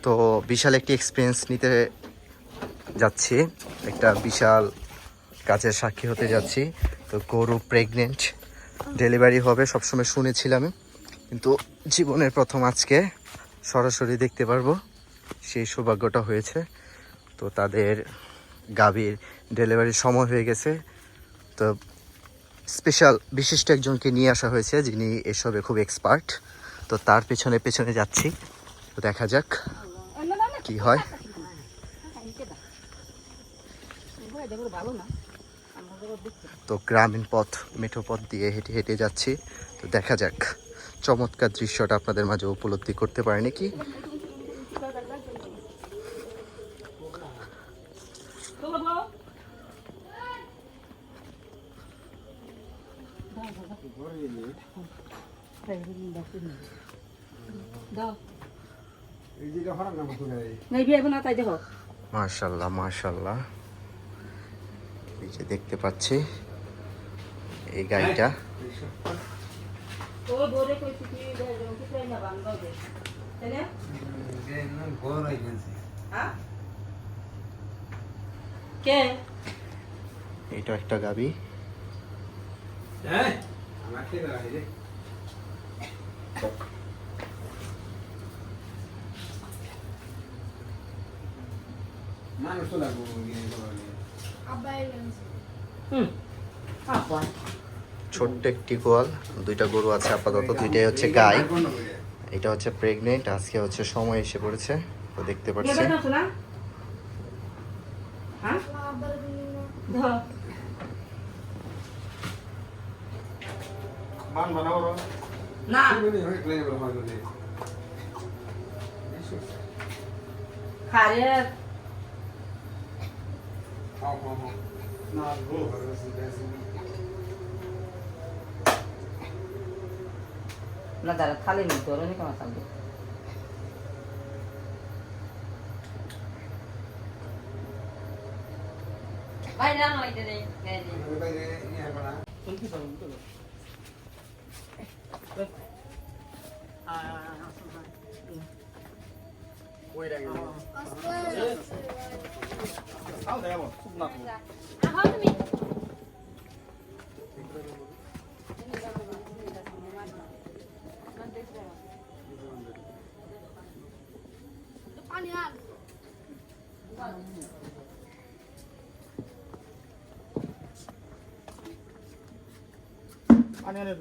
তো বিশাল একটি এক্সপিরিয়েন্স নিতে যাচ্ছি, একটা বিশাল কাজের সাক্ষী হতে যাচ্ছি। তো গরু প্রেগনেন্ট, ডেলিভারি হবে সবসময় শুনেছিলাম, কিন্তু জীবনের প্রথম আজকে সরাসরি দেখতে পারবো, সেই সৌভাগ্যটা হয়েছে। তো তাদের গাভীর ডেলিভারির সময় হয়ে গেছে। তো স্পেশাল বিশিষ্ট একজনকে নিয়ে আসা হয়েছে যিনি এসবে খুব এক্সপার্ট। তো তার পেছনে পেছনে যাচ্ছি, তো দেখা যাক কি হয়। তো গ্রামীণ পথ, মেঠো পথ দিয়ে হেঁটে হেঁটে যাচ্ছি। তো দেখা যাক চমৎকার দৃশ্যটা আপনাদের মাঝে উপলব্ধি করতে পারে নাকি। মাশাআল্লাহ মাশাআল্লাহ, এই যে দেখতে পাচ্ছি এই গাড়িটা। এটা একটা গাবি। ছোট্ট একটি গোয়াল, দুইটা গরু আছে আপাতত, দুইটাই হচ্ছে গাই। এটা হচ্ছে প্রেগনেন্ট, আজকে হচ্ছে সময় এসে পড়েছে। তো দেখতে পাচ্ছি না দাঁড়া খালি নেই তোর কেমন থাকবে ভাই না হইতে নেই আনে